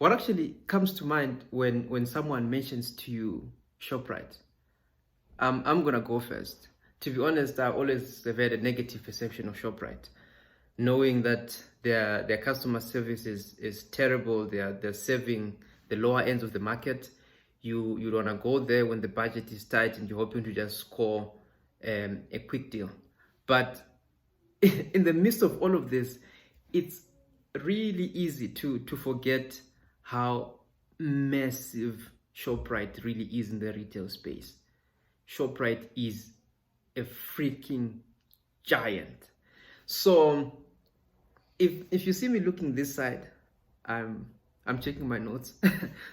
What actually comes to mind when someone mentions to you Shoprite? I'm gonna go first. To be honest, I always have had a negative perception of Shoprite, knowing that their customer service is terrible. They're serving the lower ends of the market. You wanna go there when the budget is tight and you're hoping to just score a quick deal. But in the midst of all of this, it's really easy to forget how massive Shoprite really is in the retail space. Shoprite is a freaking giant. So if you see me looking this side, I'm checking my notes,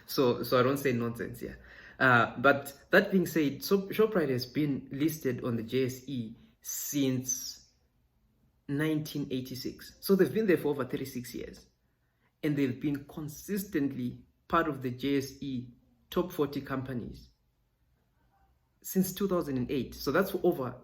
so I don't say nonsense here. But that being said, so Shoprite has been listed on the JSE since 1986. So they've been there for over 36 years. And they've been consistently part of the JSE top 40 companies since 2008. So that's for over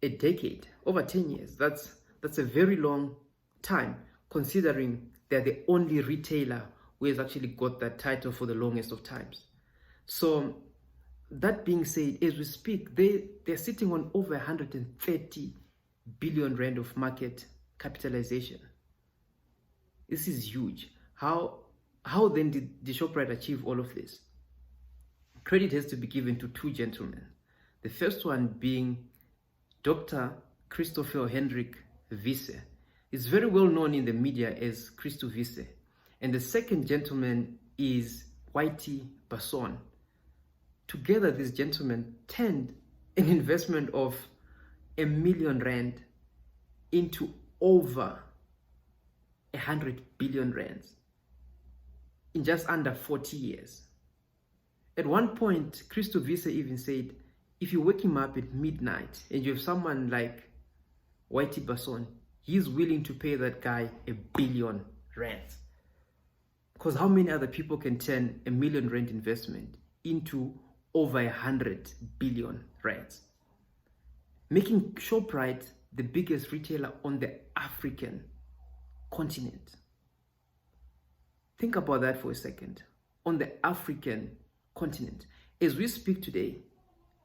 a decade, over 10 years. That's a very long time, considering they're the only retailer who has actually got that title for the longest of times. So that being said, as we speak, they're sitting on over 130 billion rand of market capitalization. This is huge. How then did the Shoprite achieve all of this? Credit has to be given to two gentlemen. The first one being Dr. Christopher Hendrik Wiese. He's very well known in the media as Christo Wiese. And the second gentleman is Whitey Basson. Together, these gentlemen turned an investment of R1 million into over 100 billion rands in just under 40 years. At one point, Christo Wiese even said, if you wake him up at midnight and you have someone like Whitey Basson, he's willing to pay that guy R1 billion. Because how many other people can turn R1 million investment into over 100 billion rands? Making Shoprite the biggest retailer on the African continent. Think about that for a second. On the African continent, as we speak today,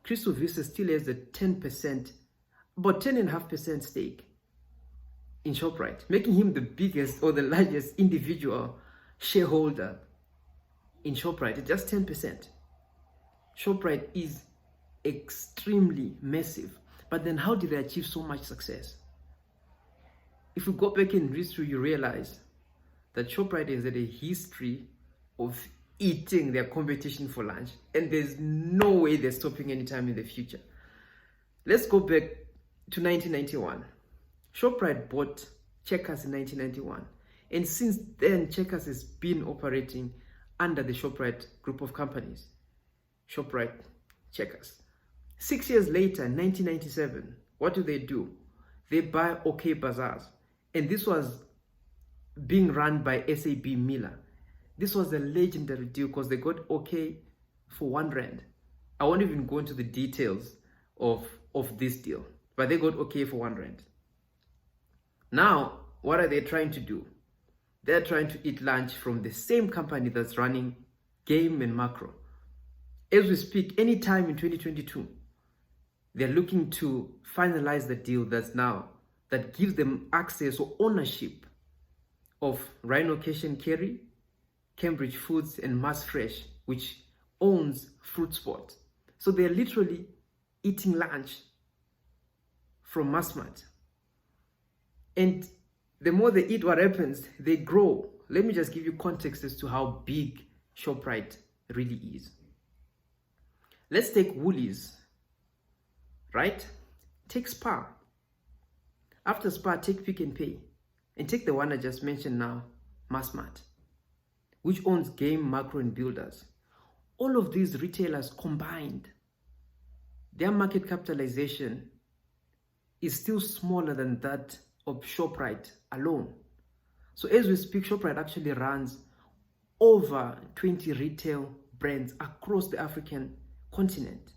Christo Wiese still has a 10%, about 10.5% stake in Shoprite, making him the biggest or the largest individual shareholder in Shoprite at just 10%. Shoprite is extremely massive. But then how did they achieve so much success? If you go back in history, you realize that Shoprite has had a history of eating their competition for lunch, and there's no way they're stopping anytime in the future. Let's go back to 1991. Shoprite bought Checkers in 1991, and since then Checkers has been operating under the Shoprite group of companies. Shoprite, Checkers. 6 years later, 1997, what do? They buy OK Bazaars, and this was being run by SAB Miller. This was a legendary deal because they got OK for R1. I won't even go into the details of this deal, but they got OK for R1. Now, what are they trying to do? They're trying to eat lunch from the same company that's running Game and Macro. As we speak, anytime in 2022, they're looking to finalize the deal that gives them access or ownership of Rhino Cash and Carry, Cambridge Foods, and Mass Fresh, which owns Fruit Sport. So they're literally eating lunch from Massmart. And the more they eat, what happens? They grow. Let me just give you context as to how big Shoprite really is. Let's take Woolies, right? Take Spar. After Spar, take Pick and Pay. And take the one I just mentioned now, Massmart, which owns Game, Macro, and Builders. All of these retailers combined, their market capitalization is still smaller than that of Shoprite alone. So as we speak, Shoprite actually runs over 20 retail brands across the African continent.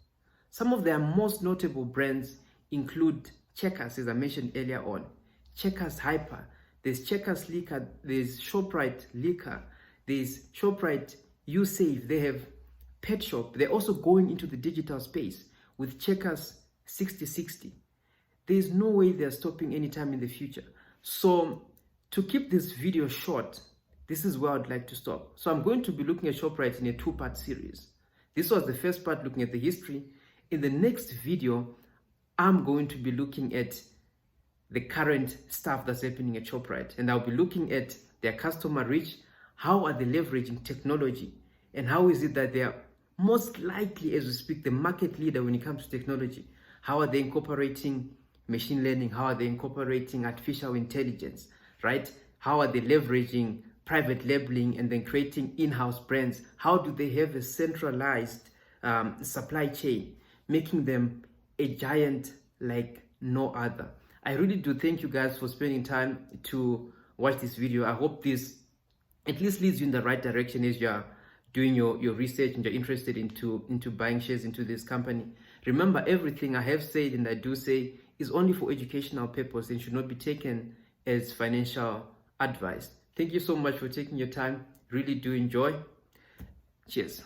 Some of their most notable brands include Checkers, as I mentioned earlier on, Checkers Hyper, there's Checkers Liquor, there's Shoprite Liquor, There's Shoprite, USave, they have Pet Shop. They're also going into the digital space with Checkers 6060. There's no way they're stopping anytime in the future. So to keep this video short, this is where I'd like to stop. So I'm going to be looking at Shoprite in a two-part series. This was the first part, looking at the history. In the next video, I'm going to be looking at the current stuff that's happening at Shoprite. And I'll be looking at their customer reach. How are they leveraging technology? And how is it that they are most likely, as we speak, the market leader when it comes to technology? How are they incorporating machine learning? How are they incorporating artificial intelligence, right? How are they leveraging private labeling and then creating in-house brands? How do they have a centralized supply chain, making them a giant like no other? I really do thank you guys for spending time to watch this video. I hope this at least leads you in the right direction as you are doing your research and you're interested into buying shares into this company. Remember, everything I have said and I do say is only for educational purpose and should not be taken as financial advice. Thank you so much for taking your time. Really do enjoy. Cheers.